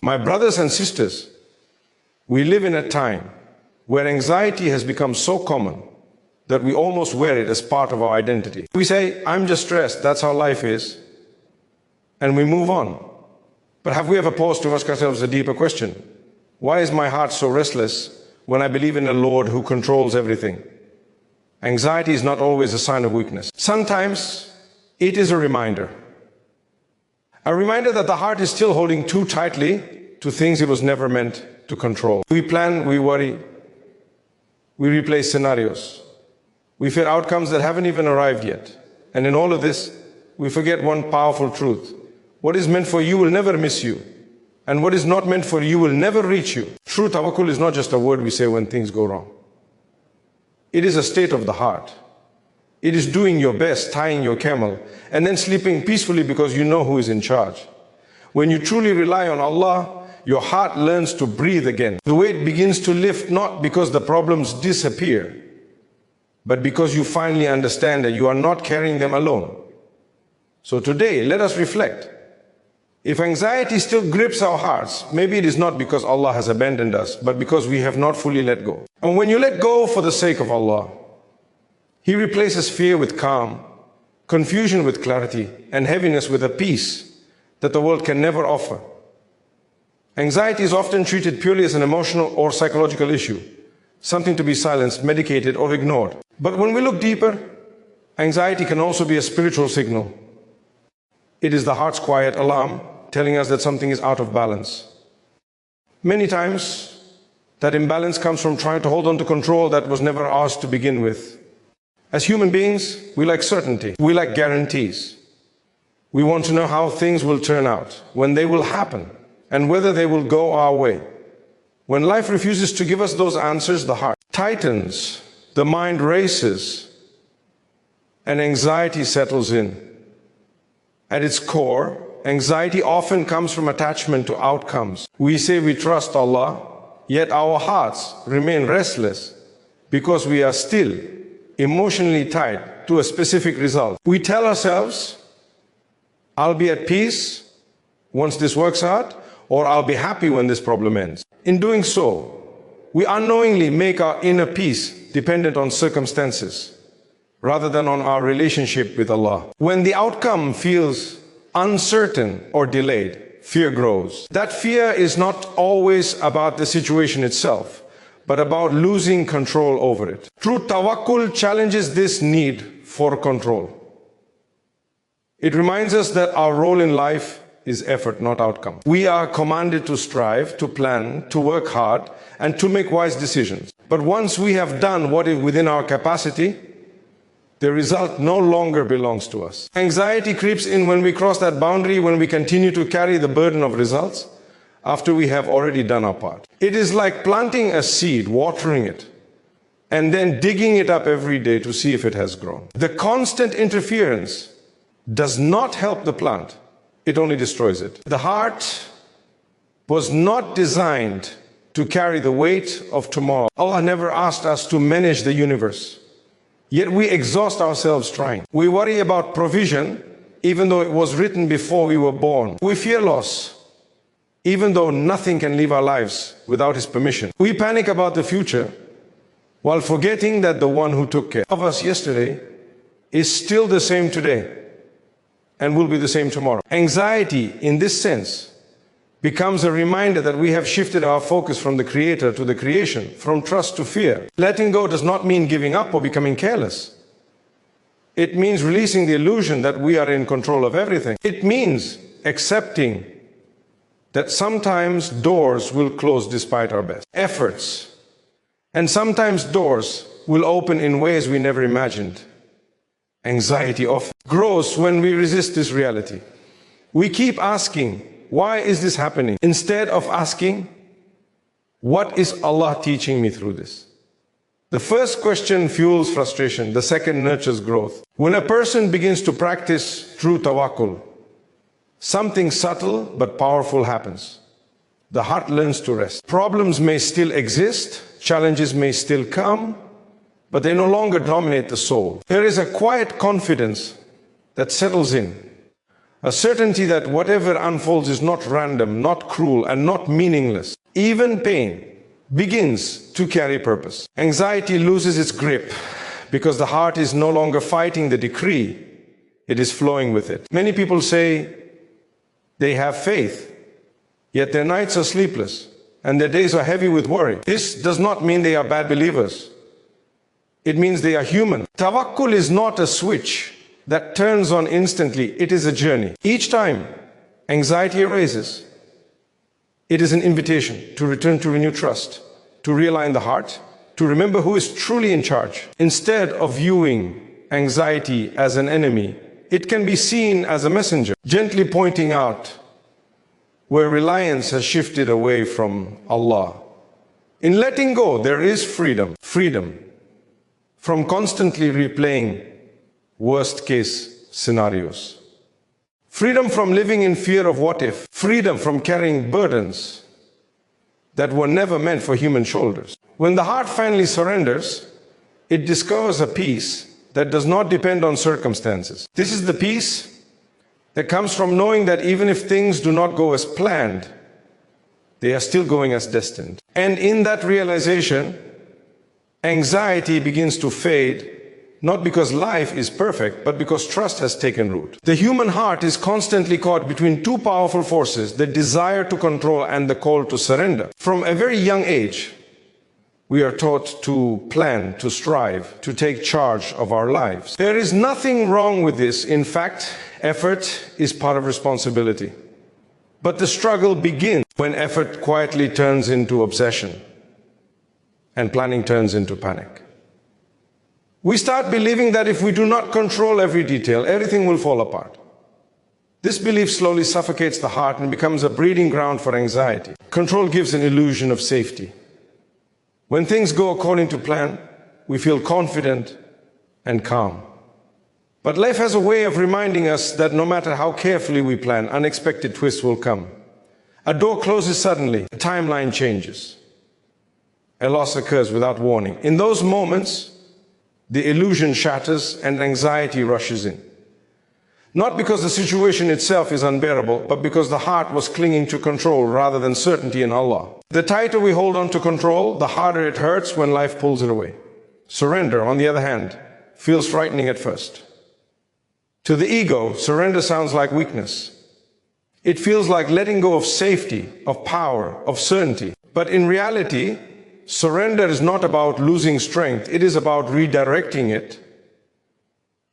My brothers and sisters, we live in a time where anxiety has become so common that we almost wear it as part of our identity. We say, I'm just stressed, that's how life is, and we move on. But have we ever paused to ask ourselves a deeper question? Why is my heart so restless when I believe in a Lord who controls everything? Anxiety is not always a sign of weakness. Sometimes it is a reminder that the heart is still holding too tightly to things it was never meant to control. We plan, we worry, we replay scenarios. We fear outcomes that haven't even arrived yet. And in all of this, we forget one powerful truth. What is meant for you will never miss you. And what is not meant for you will never reach you. True tawakkul is not just a word we say when things go wrong. It is a state of the heart. It is doing your best, tying your camel, and then sleeping peacefully because you know who is in charge. When you truly rely on Allah, your heart learns to breathe again. The weight begins to lift not because the problems disappear, but because you finally understand that you are not carrying them alone. So today, let us reflect. If anxiety still grips our hearts, maybe it is not because Allah has abandoned us, but because we have not fully let go. And when you let go for the sake of Allah, He replaces fear with calm, confusion with clarity, and heaviness with a peace that the world can never offer. Anxiety is often treated purely as an emotional or psychological issue, something to be silenced, medicated, or ignored. But when we look deeper, anxiety can also be a spiritual signal. It is the heart's quiet alarm telling us that something is out of balance. Many times, that imbalance comes from trying to hold on to control that was never ours to begin with. As human beings, we like certainty. We like guarantees. We want to know how things will turn out, when they will happen, and whether they will go our way. When life refuses to give us those answers, the heart tightens, the mind races, and anxiety settles in. At its core, anxiety often comes from attachment to outcomes. We say we trust Allah, yet our hearts remain restless because we are still emotionally tied to a specific result. We tell ourselves, I'll be at peace once this works out, or I'll be happy when this problem ends. In doing so, we unknowingly make our inner peace dependent on circumstances rather than on our relationship with Allah. When the outcome feels uncertain or delayed, fear grows. That fear is not always about the situation itself, but about losing control over it. True tawakkul challenges this need for control. It reminds us that our role in life is effort, not outcome. We are commanded to strive, to plan, to work hard, and to make wise decisions. But once we have done what is within our capacity, the result no longer belongs to us. Anxiety creeps in when we cross that boundary, when we continue to carry the burden of results after we have already done our part. It is like planting a seed, watering it, and then digging it up every day to see if it has grown. The constant interference does not help the plant, it only destroys it. The heart was not designed to carry the weight of tomorrow. Allah never asked us to manage the universe. Yet we exhaust ourselves trying. We worry about provision, even though it was written before we were born. We fear loss, even though nothing can leave our lives without His permission. We panic about the future, while forgetting that the one who took care of us yesterday is still the same today, and will be the same tomorrow. Anxiety, in this sense, becomes a reminder that we have shifted our focus from the Creator to the creation, from trust to fear. Letting go does not mean giving up or becoming careless. It means releasing the illusion that we are in control of everything. It means accepting that sometimes doors will close despite our best efforts, and sometimes doors will open in ways we never imagined. Anxiety often grows when we resist this reality. We keep asking, why is this happening? Instead of asking, what is Allah teaching me through this? The first question fuels frustration, the second nurtures growth. When a person begins to practice true tawakkul, something subtle but powerful happens. The heart learns to rest. Problems may still exist, challenges may still come, but they no longer dominate the soul. There is a quiet confidence that settles in, A certainty that whatever unfolds is not random, not cruel, and not meaningless. Even pain begins to carry purpose. Anxiety loses its grip because the heart is no longer fighting the decree, it is flowing with it. Many people say they have faith, yet their nights are sleepless and their days are heavy with worry. This does not mean they are bad believers. It means they are human. Tawakkul is not a switch that turns on instantly. It is a journey. Each time anxiety arises, it is an invitation to return to renewed trust, to realign the heart, to remember who is truly in charge. Instead of viewing anxiety as an enemy, it can be seen as a messenger, gently pointing out where reliance has shifted away from Allah. In letting go, there is freedom. Freedom from constantly replaying worst-case scenarios. Freedom from living in fear of what if. Freedom from carrying burdens that were never meant for human shoulders. When the heart finally surrenders, it discovers a peace that does not depend on circumstances. This is the peace that comes from knowing that even if things do not go as planned, they are still going as destined. And in that realization, anxiety begins to fade, not because life is perfect, but because trust has taken root. The human heart is constantly caught between two powerful forces, the desire to control and the call to surrender. From a very young age, we are taught to plan, to strive, to take charge of our lives. There is nothing wrong with this. In fact, effort is part of responsibility. But the struggle begins when effort quietly turns into obsession and planning turns into panic. We start believing that if we do not control every detail, everything will fall apart. This belief slowly suffocates the heart and becomes a breeding ground for anxiety. Control gives an illusion of safety. When things go according to plan, we feel confident and calm. But life has a way of reminding us that no matter how carefully we plan, unexpected twists will come. A door closes suddenly, a timeline changes. A loss occurs without warning. In those moments, the illusion shatters and anxiety rushes in. Not because the situation itself is unbearable, but because the heart was clinging to control rather than certainty in Allah. The tighter we hold on to control, the harder it hurts when life pulls it away. Surrender, on the other hand, feels frightening at first. To the ego, surrender sounds like weakness. It feels like letting go of safety, of power, of certainty. But in reality, surrender is not about losing strength, it is about redirecting it.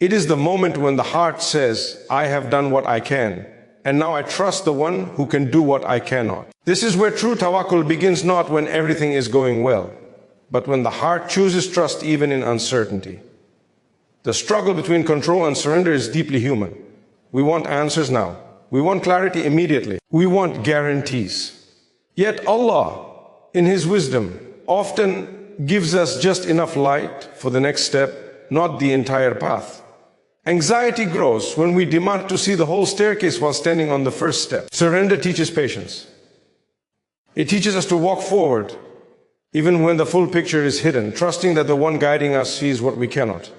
It is the moment when the heart says, I have done what I can, and now I trust the one who can do what I cannot. This is where true tawakkul begins, not when everything is going well, but when the heart chooses trust even in uncertainty. The struggle between control and surrender is deeply human. We want answers now. We want clarity immediately. We want guarantees. Yet Allah, in His wisdom, often gives us just enough light for the next step, not the entire path. Anxiety grows when we demand to see the whole staircase while standing on the first step. Surrender teaches patience. It teaches us to walk forward, even when the full picture is hidden, trusting that the one guiding us sees what we cannot.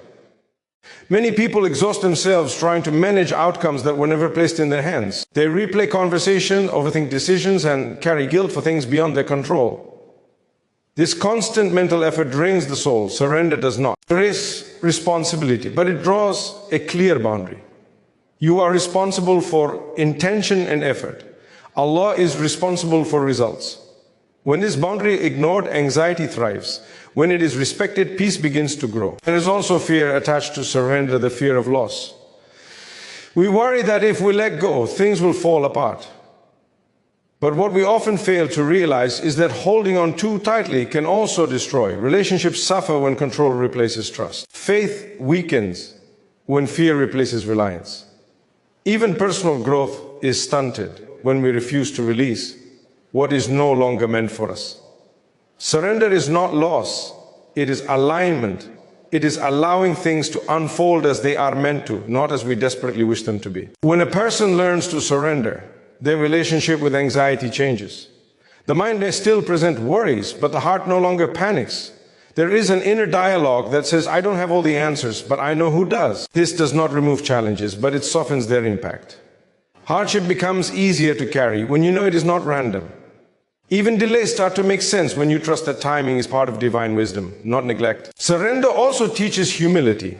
Many people exhaust themselves trying to manage outcomes that were never placed in their hands. They replay conversation, overthink decisions, and carry guilt for things beyond their control. This constant mental effort drains the soul. Surrender does not. There is responsibility, but it draws a clear boundary. You are responsible for intention and effort. Allah is responsible for results. When this boundary is ignored, anxiety thrives. When it is respected, peace begins to grow. There is also fear attached to surrender, the fear of loss. We worry that if we let go, things will fall apart. But what we often fail to realize is that holding on too tightly can also destroy. Relationships suffer when control replaces trust. Faith weakens when fear replaces reliance. Even personal growth is stunted when we refuse to release what is no longer meant for us. Surrender is not loss, it is alignment. It is allowing things to unfold as they are meant to, not as we desperately wish them to be. When a person learns to surrender, their relationship with anxiety changes. The mind may still present worries, but the heart no longer panics. There is an inner dialogue that says, I don't have all the answers, but I know who does. This does not remove challenges, but it softens their impact. Hardship becomes easier to carry when you know it is not random. Even delays start to make sense when you trust that timing is part of divine wisdom, not neglect. Surrender also teaches humility.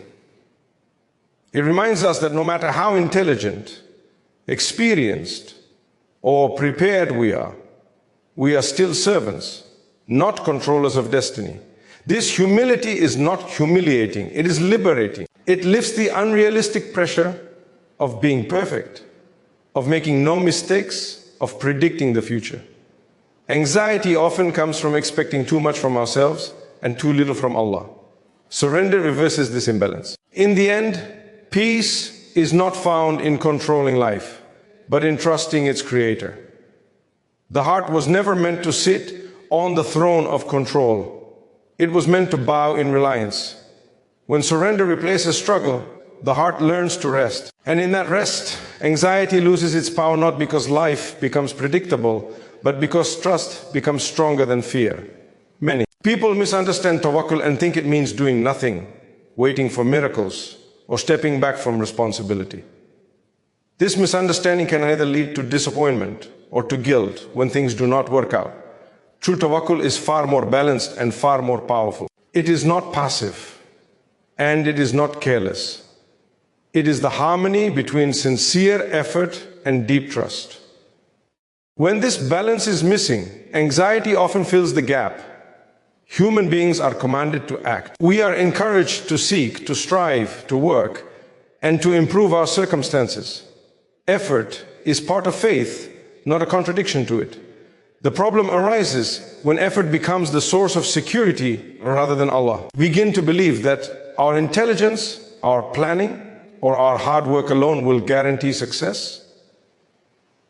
It reminds us that no matter how intelligent, experienced, or prepared we are still servants, not controllers of destiny. This humility is not humiliating, it is liberating. It lifts the unrealistic pressure of being perfect, of making no mistakes, of predicting the future. Anxiety often comes from expecting too much from ourselves and too little from Allah. Surrender reverses this imbalance. In the end, peace is not found in controlling life, but in trusting its creator. The heart was never meant to sit on the throne of control. It was meant to bow in reliance. When surrender replaces struggle, the heart learns to rest. And in that rest, anxiety loses its power not because life becomes predictable, but because trust becomes stronger than fear. Many people misunderstand tawakkul and think it means doing nothing, waiting for miracles, or stepping back from responsibility. This misunderstanding can either lead to disappointment or to guilt when things do not work out. True tawakkul is far more balanced and far more powerful. It is not passive, and it is not careless. It is the harmony between sincere effort and deep trust. When this balance is missing, anxiety often fills the gap. Human beings are commanded to act. We are encouraged to seek, to strive, to work, and to improve our circumstances. Effort is part of faith, not a contradiction to it. The problem arises when effort becomes the source of security rather than Allah. We begin to believe that our intelligence, our planning, or our hard work alone will guarantee success.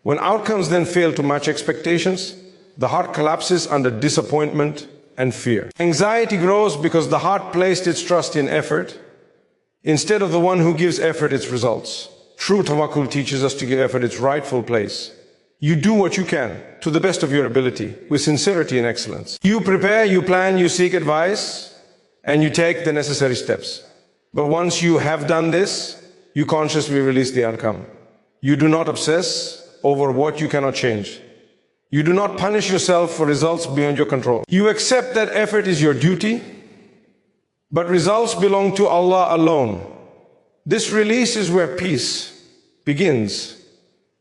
When outcomes then fail to match expectations, the heart collapses under disappointment and fear. Anxiety grows because the heart placed its trust in effort instead of the one who gives effort its results. True tawakkul teaches us to give effort its rightful place. You do what you can to the best of your ability with sincerity and excellence. You prepare, you plan, you seek advice, and you take the necessary steps. But once you have done this, you consciously release the outcome. You do not obsess over what you cannot change. You do not punish yourself for results beyond your control. You accept that effort is your duty, but results belong to Allah alone. This release is where peace begins.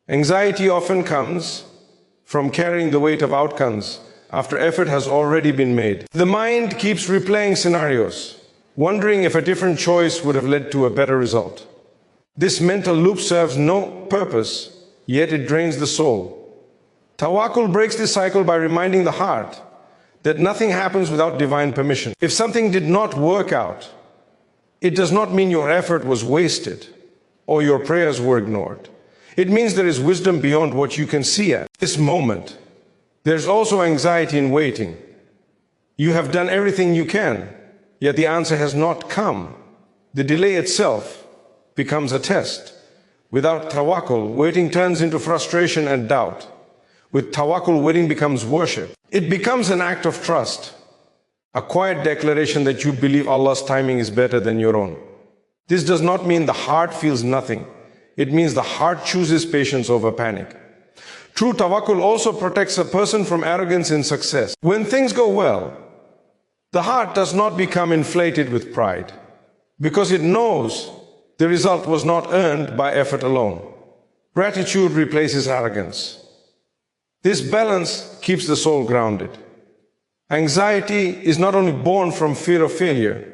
Anxiety often comes from carrying the weight of outcomes after effort has already been made. The mind keeps replaying scenarios, wondering if a different choice would have led to a better result. This mental loop serves no purpose, yet it drains the soul. Tawakkul breaks this cycle by reminding the heart that nothing happens without divine permission. If something did not work out, it does not mean your effort was wasted or your prayers were ignored. It means there is wisdom beyond what you can see at this moment. There's also anxiety in waiting. You have done everything you can, yet the answer has not come. The delay itself becomes a test. Without tawakkul, waiting turns into frustration and doubt. With tawakkul, waiting becomes worship. It becomes an act of trust, a quiet declaration that you believe Allah's timing is better than your own. This does not mean the heart feels nothing. It means the heart chooses patience over panic. True tawakkul also protects a person from arrogance in success. When things go well, the heart does not become inflated with pride, because it knows the result was not earned by effort alone. Gratitude replaces arrogance. This balance keeps the soul grounded. Anxiety is not only born from fear of failure,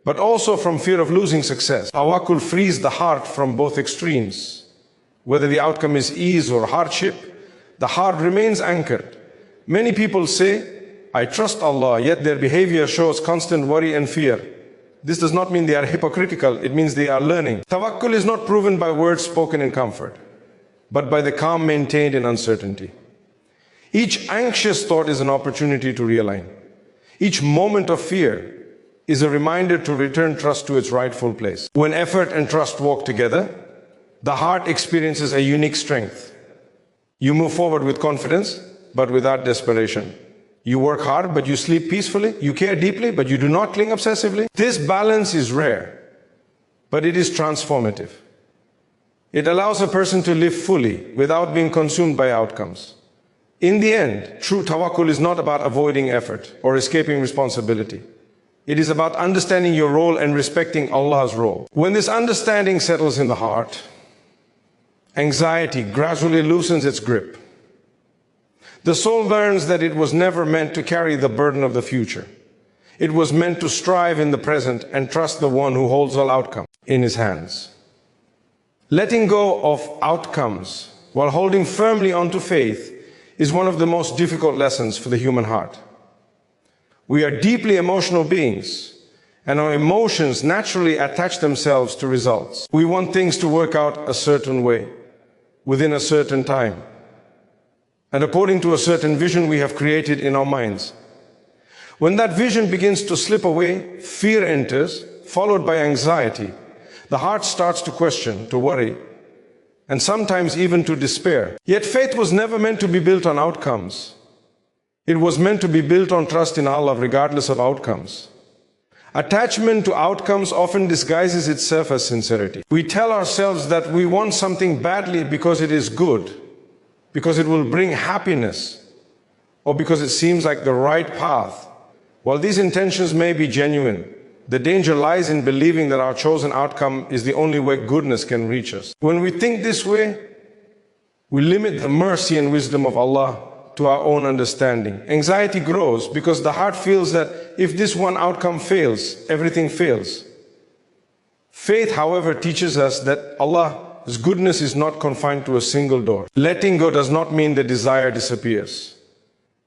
but also from fear of losing success. Tawakkul frees the heart from both extremes. Whether the outcome is ease or hardship, the heart remains anchored. Many people say, I trust Allah, yet their behavior shows constant worry and fear. This does not mean they are hypocritical, it means they are learning. Tawakkul is not proven by words spoken in comfort, but by the calm maintained in uncertainty. Each anxious thought is an opportunity to realign. Each moment of fear is a reminder to return trust to its rightful place. When effort and trust walk together, the heart experiences a unique strength. You move forward with confidence, but without desperation. You work hard, but you sleep peacefully. You care deeply, but you do not cling obsessively. This balance is rare, but it is transformative. It allows a person to live fully without being consumed by outcomes. In the end, true tawakkul is not about avoiding effort or escaping responsibility. It is about understanding your role and respecting Allah's role. When this understanding settles in the heart, anxiety gradually loosens its grip. The soul learns that it was never meant to carry the burden of the future. It was meant to strive in the present and trust the one who holds all outcomes in his hands. Letting go of outcomes while holding firmly onto faith is one of the most difficult lessons for the human heart. We are deeply emotional beings, and our emotions naturally attach themselves to results. We want things to work out a certain way, within a certain time, and according to a certain vision we have created in our minds. When that vision begins to slip away, fear enters, followed by anxiety. The heart starts to question, to worry, and sometimes even to despair. Yet faith was never meant to be built on outcomes. It was meant to be built on trust in Allah regardless of outcomes. Attachment to outcomes often disguises itself as sincerity. We tell ourselves that we want something badly because it is good, because it will bring happiness, or because it seems like the right path. While these intentions may be genuine, the danger lies in believing that our chosen outcome is the only way goodness can reach us. When we think this way, we limit the mercy and wisdom of Allah to our own understanding. Anxiety grows because the heart feels that if this one outcome fails, everything fails. Faith, however, teaches us that Allah's goodness is not confined to a single door. Letting go does not mean the desire disappears.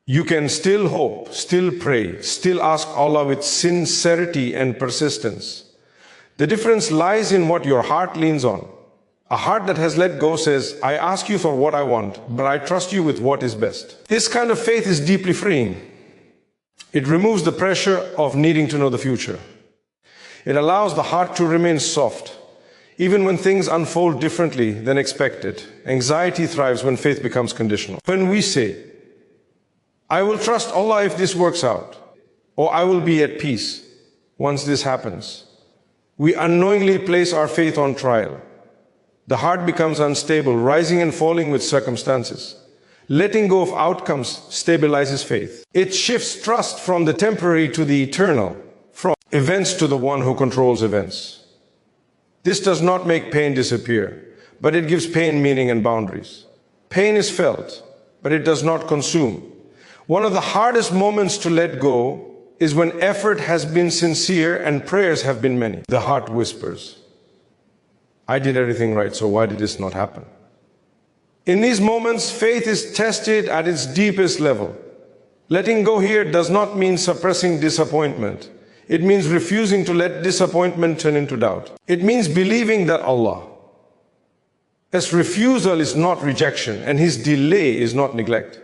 You can still hope, still pray, still ask Allah with sincerity and persistence. The difference lies in what your heart leans on. A heart that has let go says, I ask you for what I want, but I trust you with what is best. This kind of faith is deeply freeing. It removes the pressure of needing to know the future. It allows the heart to remain soft, even when things unfold differently than expected. Anxiety thrives when faith becomes conditional. When we say, I will trust Allah if this works out, or I will be at peace once this happens, we unknowingly place our faith on trial. The heart becomes unstable, rising and falling with circumstances. Letting go of outcomes stabilizes faith. It shifts trust from the temporary to the eternal, from events to the one who controls events. This does not make pain disappear, but it gives pain meaning and boundaries. Pain is felt, but it does not consume. One of the hardest moments to let go is when effort has been sincere and prayers have been many. The heart whispers, I did everything right, so why did this not happen? In these moments, faith is tested at its deepest level. Letting go here does not mean suppressing disappointment. It means refusing to let disappointment turn into doubt. It means believing that Allah's refusal is not rejection and His delay is not neglect.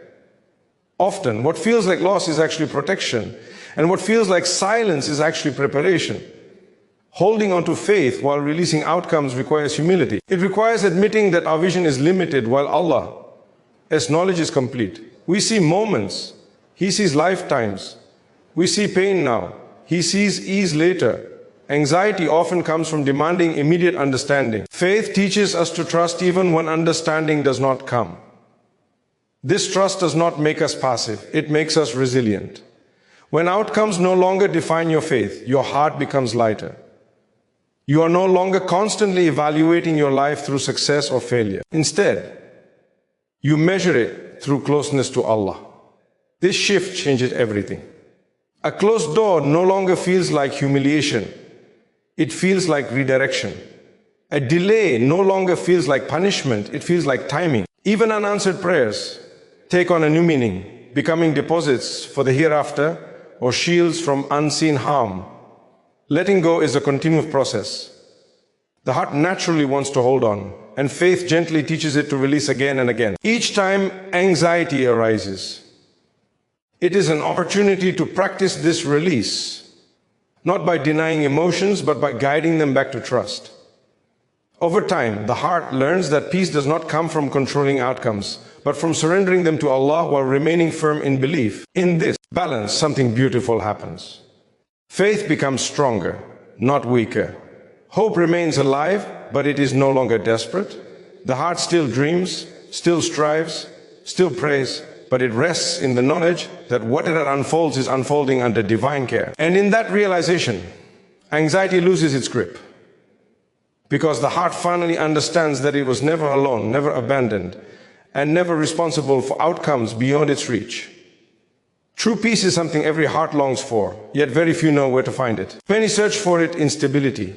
Often, what feels like loss is actually protection, and what feels like silence is actually preparation. Holding on to faith while releasing outcomes requires humility. It requires admitting that our vision is limited while Allah's knowledge is complete. We see moments, He sees lifetimes. We see pain now, He sees ease later. Anxiety often comes from demanding immediate understanding. Faith teaches us to trust even when understanding does not come. This trust does not make us passive, it makes us resilient. When outcomes no longer define your faith, your heart becomes lighter. You are no longer constantly evaluating your life through success or failure. Instead, you measure it through closeness to Allah. This shift changes everything. A closed door no longer feels like humiliation. It feels like redirection. A delay no longer feels like punishment. It feels like timing. Even unanswered prayers take on a new meaning, becoming deposits for the hereafter or shields from unseen harm. Letting go is a continuous process. The heart naturally wants to hold on, and faith gently teaches it to release again and again. Each time anxiety arises, it is an opportunity to practice this release, not by denying emotions, but by guiding them back to trust. Over time, the heart learns that peace does not come from controlling outcomes, but from surrendering them to Allah while remaining firm in belief. In this balance, something beautiful happens. Faith becomes stronger, not weaker. Hope remains alive, but it is no longer desperate. The heart still dreams, still strives, still prays, but it rests in the knowledge that whatever unfolds is unfolding under divine care. And in that realization, anxiety loses its grip, because the heart finally understands that it was never alone, never abandoned, and never responsible for outcomes beyond its reach. True peace is something every heart longs for, yet very few know where to find it. Many search for it in stability,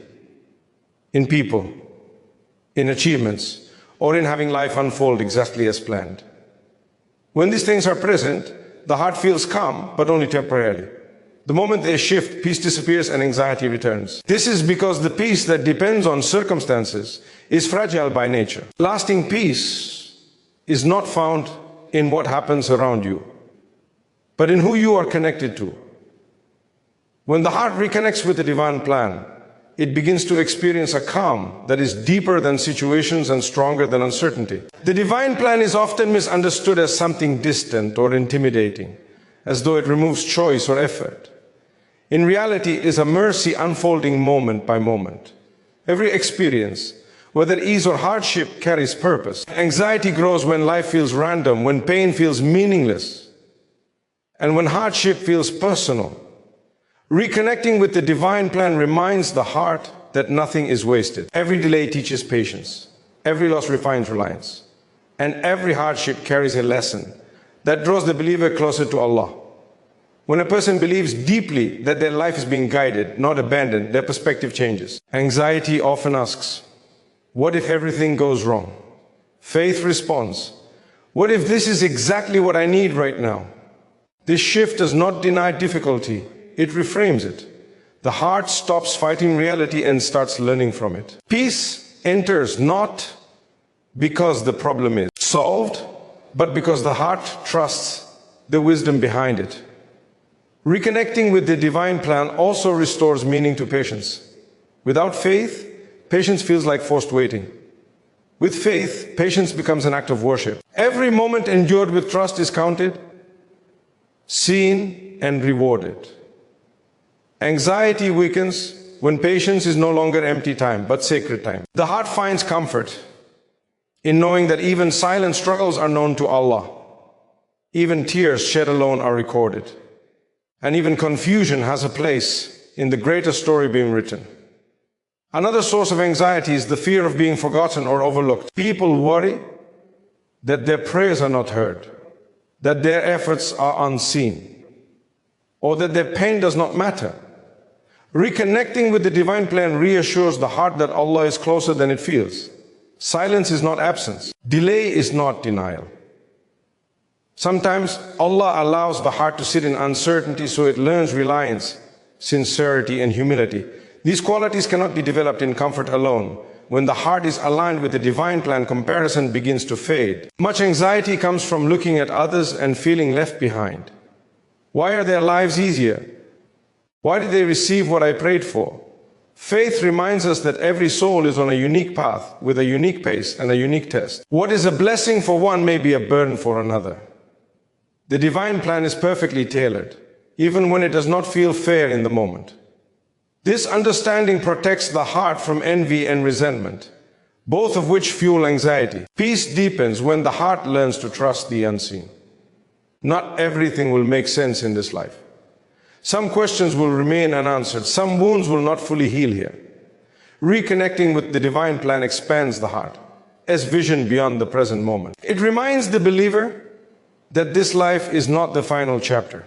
in people, in achievements, or in having life unfold exactly as planned. When these things are present, the heart feels calm, but only temporarily. The moment they shift, peace disappears and anxiety returns. This is because the peace that depends on circumstances is fragile by nature. Lasting peace is not found in what happens around you, but in who you are connected to. When the heart reconnects with the divine plan, it begins to experience a calm that is deeper than situations and stronger than uncertainty. The divine plan is often misunderstood as something distant or intimidating, as though it removes choice or effort. In reality, it is a mercy unfolding moment by moment. Every experience, whether ease or hardship, carries purpose. Anxiety grows when life feels random, when pain feels meaningless, and when hardship feels personal. Reconnecting with the divine plan reminds the heart that nothing is wasted. Every delay teaches patience, every loss refines reliance, and every hardship carries a lesson that draws the believer closer to Allah. When a person believes deeply that their life is being guided, not abandoned, their perspective changes. Anxiety often asks, what if everything goes wrong? Faith responds, what if this is exactly what I need right now? This shift does not deny difficulty, it reframes it. The heart stops fighting reality and starts learning from it. Peace enters not because the problem is solved, but because the heart trusts the wisdom behind it. Reconnecting with the divine plan also restores meaning to patience. Without faith, patience feels like forced waiting. With faith, patience becomes an act of worship. Every moment endured with trust is counted, seen, and rewarded. Anxiety weakens when patience is no longer empty time, but sacred time. The heart finds comfort in knowing that even silent struggles are known to Allah. Even tears shed alone are recorded. And even confusion has a place in the greater story being written. Another source of anxiety is the fear of being forgotten or overlooked. People worry that their prayers are not heard, that their efforts are unseen, or that their pain does not matter. Reconnecting with the divine plan reassures the heart that Allah is closer than it feels. Silence is not absence. Delay is not denial. Sometimes Allah allows the heart to sit in uncertainty so it learns reliance, sincerity, and humility. These qualities cannot be developed in comfort alone. When the heart is aligned with the divine plan, comparison begins to fade. Much anxiety comes from looking at others and feeling left behind. Why are their lives easier? Why did they receive what I prayed for? Faith reminds us that every soul is on a unique path, with a unique pace and a unique test. What is a blessing for one may be a burden for another. The divine plan is perfectly tailored, even when it does not feel fair in the moment. This understanding protects the heart from envy and resentment, both of which fuel anxiety. Peace deepens when the heart learns to trust the unseen. Not everything will make sense in this life. Some questions will remain unanswered. Some wounds will not fully heal here. Reconnecting with the divine plan expands the heart as vision beyond the present moment. It reminds the believer that this life is not the final chapter.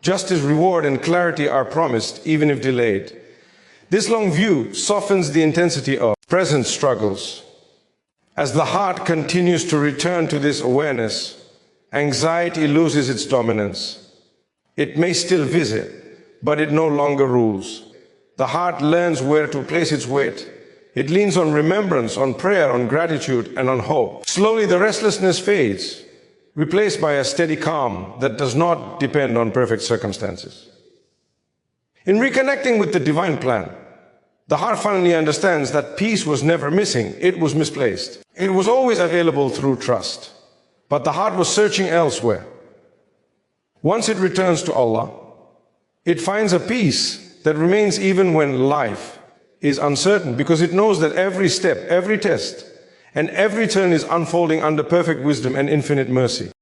Just as reward and clarity are promised, even if delayed. This long view softens the intensity of present struggles. As the heart continues to return to this awareness, anxiety loses its dominance. It may still visit, but it no longer rules. The heart learns where to place its weight. It leans on remembrance, on prayer, on gratitude, and on hope. Slowly the restlessness fades, replaced by a steady calm that does not depend on perfect circumstances. In reconnecting with the divine plan, the heart finally understands that peace was never missing, it was misplaced. It was always available through trust, but the heart was searching elsewhere. Once it returns to Allah, it finds a peace that remains even when life is uncertain, because it knows that every step, every test, And every turn is unfolding under perfect wisdom and infinite mercy.